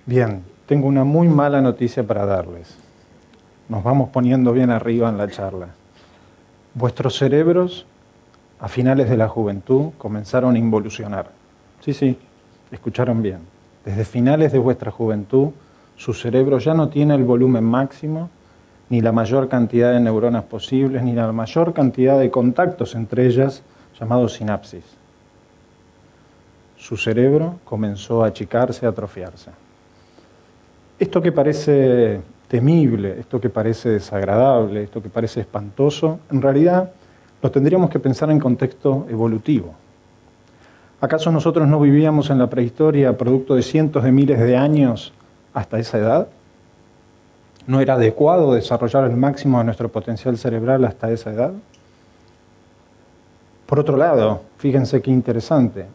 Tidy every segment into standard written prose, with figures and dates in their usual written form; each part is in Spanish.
Bien, tengo una muy mala noticia para darles. Nos vamos poniendo bien arriba en la charla. Vuestros cerebros, a finales de la juventud, comenzaron a involucionar. Sí, escucharon bien. Desde finales de vuestra juventud, su cerebro ya no tiene el volumen máximo, ni la mayor cantidad de neuronas posibles, ni la mayor cantidad de contactos entre ellas, llamados sinapsis. Su cerebro comenzó a achicarse, a atrofiarse. Esto que parece temible, esto que parece desagradable, esto que parece espantoso, en realidad lo tendríamos que pensar en contexto evolutivo. ¿Acaso nosotros no vivíamos en la prehistoria producto de cientos de miles de años hasta esa edad? ¿No era adecuado desarrollar el máximo de nuestro potencial cerebral hasta esa edad? Por otro lado, fíjense qué interesante,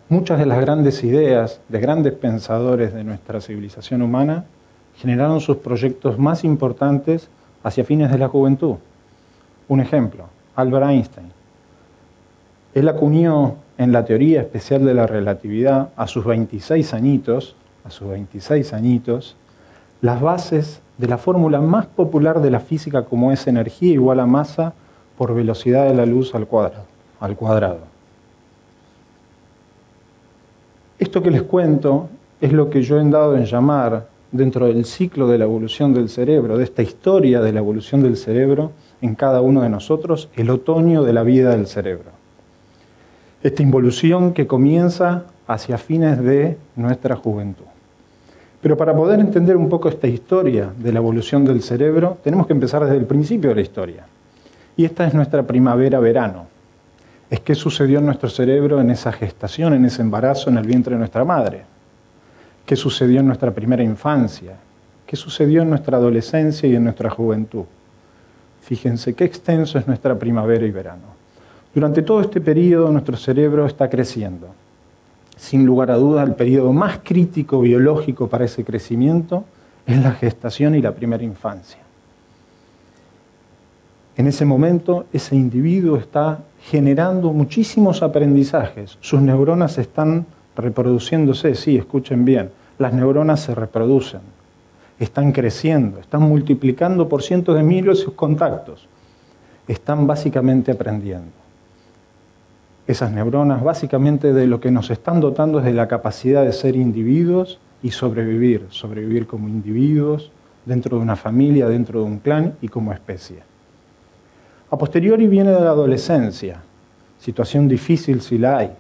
muchas de las grandes ideas de grandes pensadores de nuestra civilización humana generaron sus proyectos más importantes hacia fines de la juventud. Un ejemplo, Albert Einstein. Él acuñó en la teoría especial de la relatividad a sus 26 añitos, las bases de la fórmula más popular de la física, como es energía igual a masa por velocidad de la luz al cuadrado. Esto que les cuento es lo que yo he dado en llamar, dentro del ciclo de la evolución del cerebro, de esta historia de la evolución del cerebro en cada uno de nosotros, el otoño de la vida del cerebro. Esta involución que comienza hacia fines de nuestra juventud. Pero para poder entender un poco esta historia de la evolución del cerebro, tenemos que empezar desde el principio de la historia. Y esta es nuestra primavera-verano. Es qué sucedió en nuestro cerebro en esa gestación, en ese embarazo, en el vientre de nuestra madre. ¿Qué sucedió en nuestra primera infancia? ¿Qué sucedió en nuestra adolescencia y en nuestra juventud? Fíjense qué extenso es nuestra primavera y verano. Durante todo este periodo nuestro cerebro está creciendo. Sin lugar a dudas, el periodo más crítico biológico para ese crecimiento es la gestación y la primera infancia. En ese momento, ese individuo está generando muchísimos aprendizajes. Sus neuronas están reproduciéndose, sí, escuchen bien. Las neuronas se reproducen, están creciendo, están multiplicando por cientos de miles sus contactos. Están básicamente aprendiendo. Esas neuronas básicamente de lo que nos están dotando es de la capacidad de ser individuos y sobrevivir como individuos, dentro de una familia, dentro de un clan y como especie. A posteriori viene de la adolescencia, situación difícil si la hay,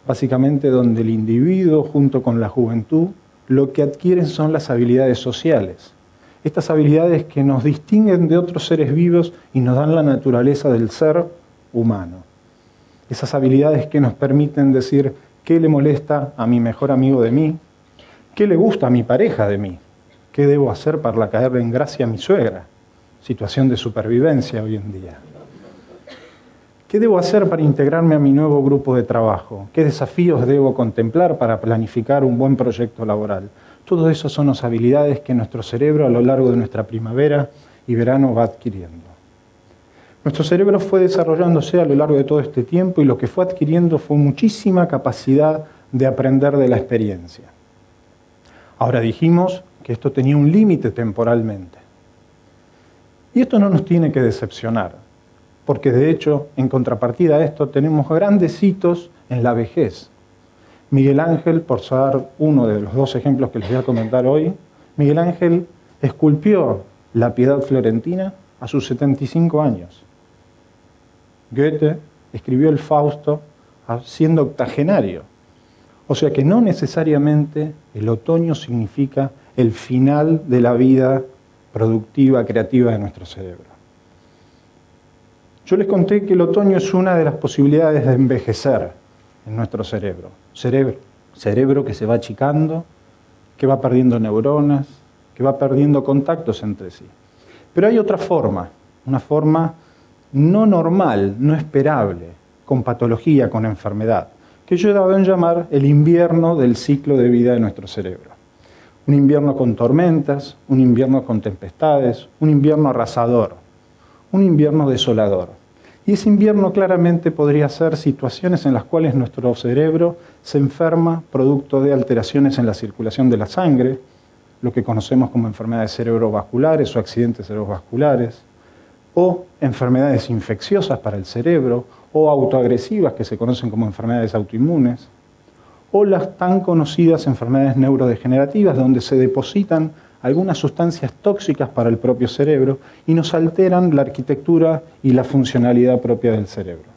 básicamente donde el individuo junto con la juventud lo que adquieren son las habilidades sociales. Estas habilidades que nos distinguen de otros seres vivos y nos dan la naturaleza del ser humano. Esas habilidades que nos permiten decir qué le molesta a mi mejor amigo de mí, qué le gusta a mi pareja de mí, qué debo hacer para caerle en gracia a mi suegra. Situación de supervivencia hoy en día. ¿Qué debo hacer para integrarme a mi nuevo grupo de trabajo? ¿Qué desafíos debo contemplar para planificar un buen proyecto laboral? Todo eso son las habilidades que nuestro cerebro a lo largo de nuestra primavera y verano va adquiriendo. Nuestro cerebro fue desarrollándose a lo largo de todo este tiempo y lo que fue adquiriendo fue muchísima capacidad de aprender de la experiencia. Ahora dijimos que esto tenía un límite temporalmente. Y esto no nos tiene que decepcionar, porque de hecho, en contrapartida a esto, tenemos grandes hitos en la vejez. Miguel Ángel, por ser uno de los dos ejemplos que les voy a comentar hoy, Miguel Ángel esculpió la Piedad Florentina a sus 75 años. Goethe escribió el Fausto siendo octogenario. O sea que no necesariamente el otoño significa el final de la vida productiva, creativa de nuestro cerebro. Yo les conté que el otoño es una de las posibilidades de envejecer en nuestro cerebro. Cerebro que se va achicando, que va perdiendo neuronas, que va perdiendo contactos entre sí. Pero hay otra forma, una forma no normal, no esperable, con patología, con enfermedad, que yo he dado en llamar el invierno del ciclo de vida de nuestro cerebro. Un invierno con tormentas, un invierno con tempestades, un invierno arrasador, un invierno desolador. Y ese invierno claramente podría ser situaciones en las cuales nuestro cerebro se enferma producto de alteraciones en la circulación de la sangre, lo que conocemos como enfermedades cerebrovasculares o accidentes cerebrovasculares, o enfermedades infecciosas para el cerebro, o autoagresivas que se conocen como enfermedades autoinmunes, o las tan conocidas enfermedades neurodegenerativas donde se depositan algunas sustancias tóxicas para el propio cerebro y nos alteran la arquitectura y la funcionalidad propia del cerebro.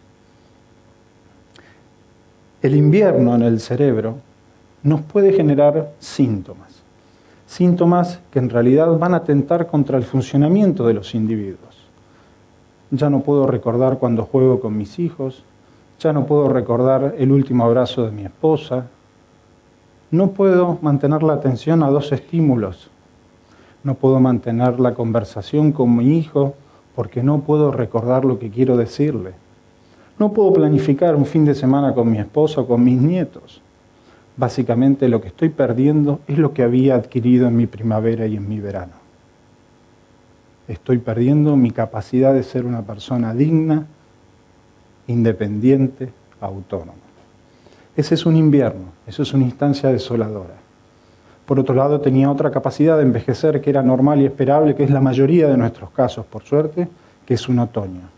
El invierno en el cerebro nos puede generar síntomas, síntomas que en realidad van a atentar contra el funcionamiento de los individuos. Ya no puedo recordar cuando juego con mis hijos, ya no puedo recordar el último abrazo de mi esposa, no puedo mantener la atención a dos estímulos, no puedo mantener la conversación con mi hijo porque no puedo recordar lo que quiero decirle, no puedo planificar un fin de semana con mi esposa o con mis nietos. Básicamente lo que estoy perdiendo es lo que había adquirido en mi primavera y en mi verano. Estoy perdiendo mi capacidad de ser una persona digna, independiente, autónoma. Ese es un invierno, eso es una instancia desoladora. Por otro lado, tenía otra capacidad de envejecer que era normal y esperable, que es la mayoría de nuestros casos, por suerte, que es un otoño.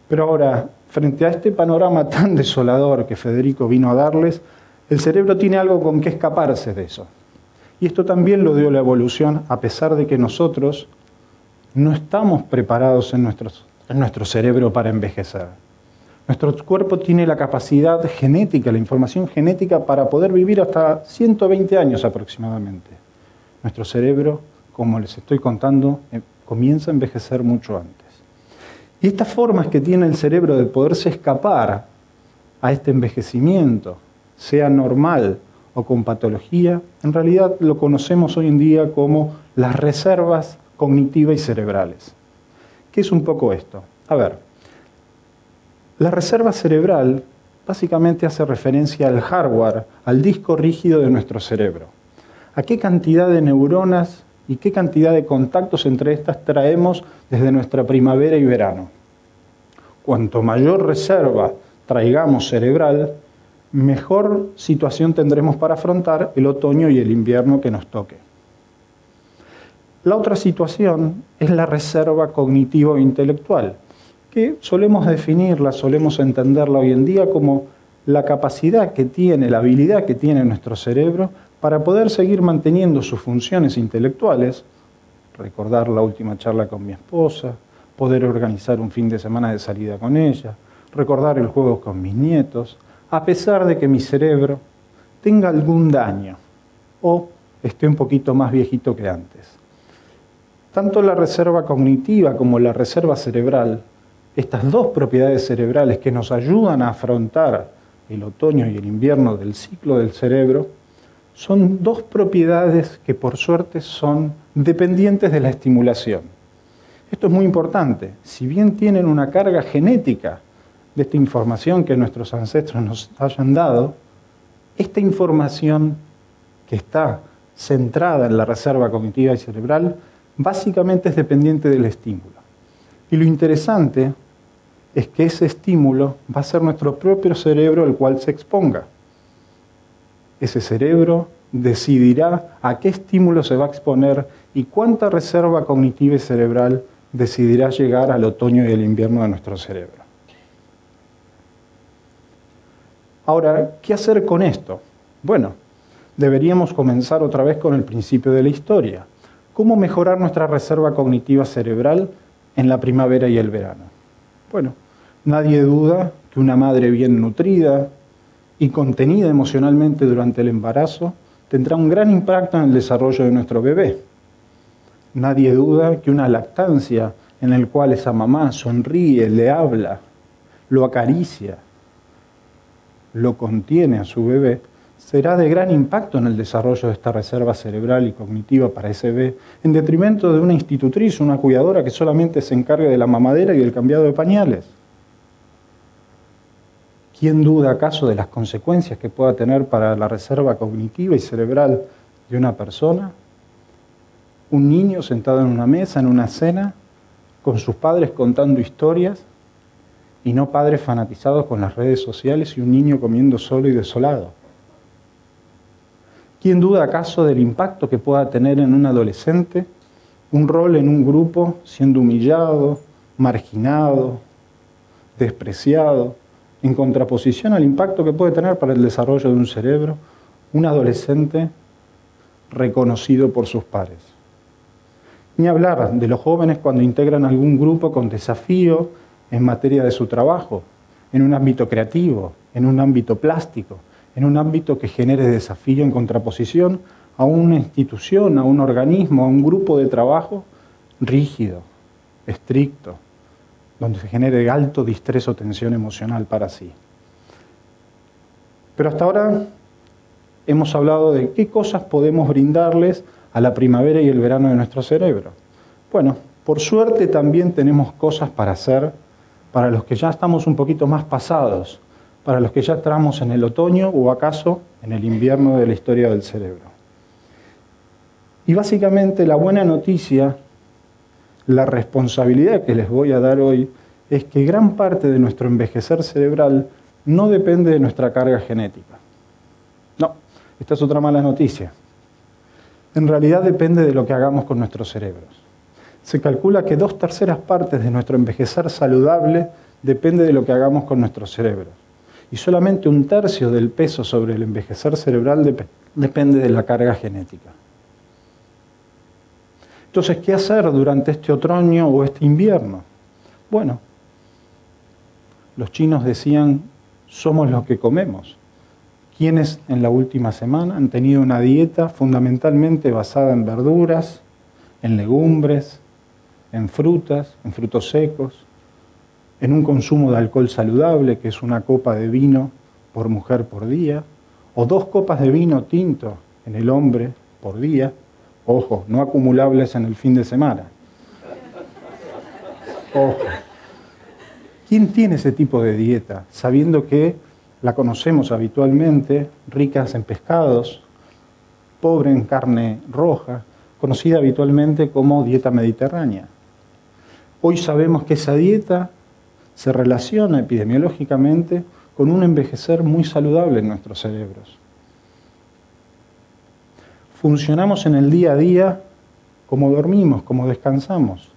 Pero ahora, frente a este panorama tan desolador que Federico vino a darles, el cerebro tiene algo con que escaparse de eso. Y esto también lo dio la evolución, a pesar de que nosotros no estamos preparados en nuestro cerebro para envejecer. Nuestro cuerpo tiene la capacidad genética, la información genética para poder vivir hasta 120 años aproximadamente. Nuestro cerebro, como les estoy contando, comienza a envejecer mucho antes. Y estas formas que tiene el cerebro de poderse escapar a este envejecimiento, sea normal o con patología, en realidad lo conocemos hoy en día como las reservas cognitivas y cerebrales. ¿Qué es un poco esto? A ver, la reserva cerebral básicamente hace referencia al hardware, al disco rígido de nuestro cerebro. ¿A qué cantidad de neuronas y qué cantidad de contactos entre estas traemos desde nuestra primavera y verano? Cuanto mayor reserva traigamos cerebral, mejor situación tendremos para afrontar el otoño y el invierno que nos toque. La otra situación es la reserva cognitivo e intelectual, que solemos definirla, solemos entenderla hoy en día como la capacidad que tiene, la habilidad que tiene nuestro cerebro para poder seguir manteniendo sus funciones intelectuales, recordar la última charla con mi esposa, poder organizar un fin de semana de salida con ella, recordar el juego con mis nietos, a pesar de que mi cerebro tenga algún daño o esté un poquito más viejito que antes. Tanto la reserva cognitiva como la reserva cerebral, estas dos propiedades cerebrales que nos ayudan a afrontar el otoño y el invierno del ciclo del cerebro, son dos propiedades que por suerte son dependientes de la estimulación. Esto es muy importante. Si bien tienen una carga genética de esta información que nuestros ancestros nos hayan dado, esta información que está centrada en la reserva cognitiva y cerebral básicamente es dependiente del estímulo. Y lo interesante es que ese estímulo va a ser nuestro propio cerebro el cual se exponga. Ese cerebro decidirá a qué estímulo se va a exponer y cuánta reserva cognitiva y cerebral decidirá llegar al otoño y el invierno de nuestro cerebro. Ahora, ¿qué hacer con esto? Bueno, deberíamos comenzar otra vez con el principio de la historia. ¿Cómo mejorar nuestra reserva cognitiva cerebral en la primavera y el verano? Bueno, nadie duda que una madre bien nutrida y contenida emocionalmente durante el embarazo tendrá un gran impacto en el desarrollo de nuestro bebé. Nadie duda que una lactancia en la cual esa mamá sonríe, le habla, lo acaricia, lo contiene a su bebé, será de gran impacto en el desarrollo de esta reserva cerebral y cognitiva para ese bebé, en detrimento de una institutriz, una cuidadora que solamente se encargue de la mamadera y el cambiado de pañales. ¿Quién duda acaso de las consecuencias que pueda tener para la reserva cognitiva y cerebral de una persona? Un niño sentado en una mesa, en una cena, con sus padres contando historias, y no padres fanatizados con las redes sociales y un niño comiendo solo y desolado. ¿Quién duda acaso del impacto que pueda tener en un adolescente un rol en un grupo siendo humillado, marginado, despreciado, en contraposición al impacto que puede tener para el desarrollo de un cerebro un adolescente reconocido por sus pares? Ni hablar de los jóvenes cuando integran algún grupo con desafío en materia de su trabajo, en un ámbito creativo, en un ámbito plástico, en un ámbito que genere desafío en contraposición a una institución, a un organismo, a un grupo de trabajo rígido, estricto, donde se genere alto distrés o tensión emocional para sí. Pero hasta ahora hemos hablado de qué cosas podemos brindarles a la primavera y el verano de nuestro cerebro. Bueno, por suerte también tenemos cosas para hacer para los que ya estamos un poquito más pasados, para los que ya entramos en el otoño o acaso en el invierno de la historia del cerebro. Y básicamente la buena noticia, la responsabilidad que les voy a dar hoy, es que gran parte de nuestro envejecer cerebral no depende de nuestra carga genética. No, esta es otra mala noticia. En realidad depende de lo que hagamos con nuestros cerebros. Se calcula que 2/3 partes de nuestro envejecer saludable depende de lo que hagamos con nuestros cerebros. Y solamente 1/3 del peso sobre el envejecer cerebral depende de la carga genética. Entonces, ¿qué hacer durante este otoño o este invierno? Bueno, los chinos decían, somos lo que comemos. ¿Quiénes en la última semana han tenido una dieta fundamentalmente basada en verduras, en legumbres, en frutas, en frutos secos, en un consumo de alcohol saludable, que es una copa de vino por mujer por día, o 2 copas de vino tinto en el hombre por día, ojo, no acumulables en el fin de semana. Ojo. ¿Quién tiene ese tipo de dieta, sabiendo que la conocemos habitualmente, ricas en pescados, pobre en carne roja, conocida habitualmente como dieta mediterránea? Hoy sabemos que esa dieta se relaciona epidemiológicamente con un envejecer muy saludable en nuestros cerebros. Funcionamos en el día a día como dormimos, como descansamos.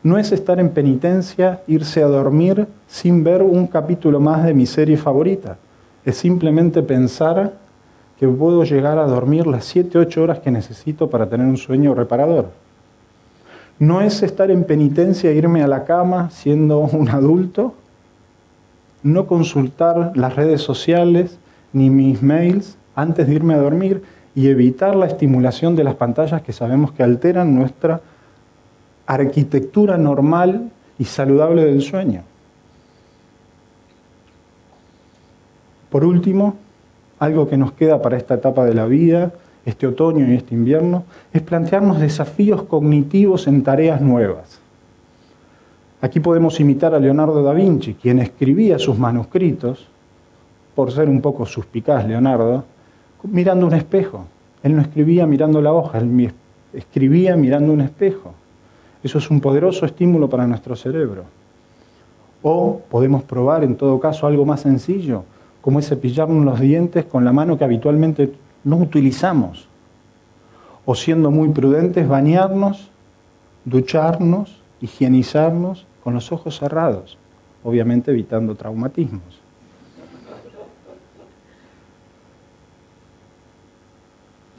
No es estar en penitencia, irse a dormir sin ver un capítulo más de mi serie favorita. Es simplemente pensar que puedo llegar a dormir las 7-8 horas que necesito para tener un sueño reparador. No es estar en penitencia, irme a la cama siendo un adulto, no consultar las redes sociales ni mis mails antes de irme a dormir y evitar la estimulación de las pantallas que sabemos que alteran nuestra arquitectura normal y saludable del sueño. Por último, algo que nos queda para esta etapa de la vida, este otoño y este invierno, es plantearnos desafíos cognitivos en tareas nuevas. Aquí podemos imitar a Leonardo da Vinci, quien escribía sus manuscritos, por ser un poco suspicaz Leonardo, mirando un espejo. Él no escribía mirando la hoja, él escribía mirando un espejo. Eso es un poderoso estímulo para nuestro cerebro. O podemos probar, en todo caso, algo más sencillo, como es cepillarnos los dientes con la mano que habitualmente no utilizamos. O siendo muy prudentes, bañarnos, ducharnos, higienizarnos con los ojos cerrados, obviamente evitando traumatismos.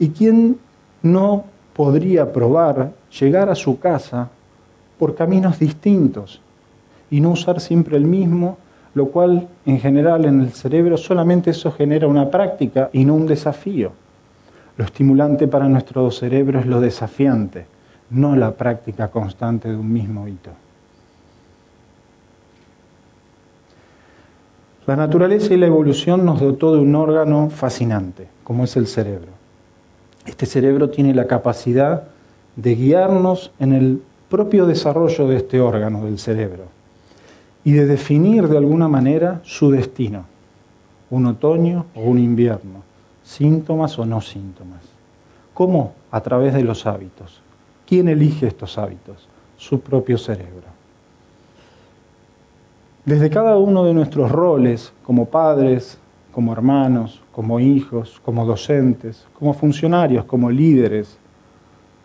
¿Y quién no podría probar llegar a su casa por caminos distintos y no usar siempre el mismo, lo cual en general en el cerebro solamente eso genera una práctica y no un desafío? Lo estimulante para nuestro cerebro es lo desafiante, no la práctica constante de un mismo hito. La naturaleza y la evolución nos dotó de un órgano fascinante, como es el cerebro. Este cerebro tiene la capacidad de guiarnos en el propio desarrollo de este órgano del cerebro y de definir de alguna manera su destino, un otoño o un invierno, síntomas o no síntomas. ¿Cómo? A través de los hábitos. ¿Quién elige estos hábitos? Su propio cerebro. Desde cada uno de nuestros roles como padres, como hermanos, como hijos, como docentes, como funcionarios, como líderes,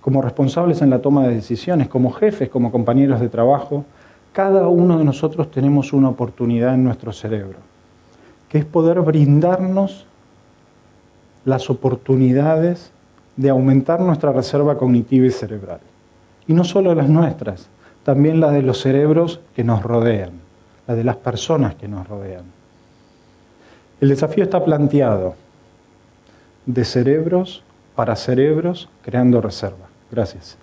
como responsables en la toma de decisiones, como jefes, como compañeros de trabajo. Cada uno de nosotros tenemos una oportunidad en nuestro cerebro, que es poder brindarnos las oportunidades de aumentar nuestra reserva cognitiva y cerebral. Y no solo las nuestras, también la de los cerebros que nos rodean, la de las personas que nos rodean. El desafío está planteado: de cerebros para cerebros, creando reserva. Gracias.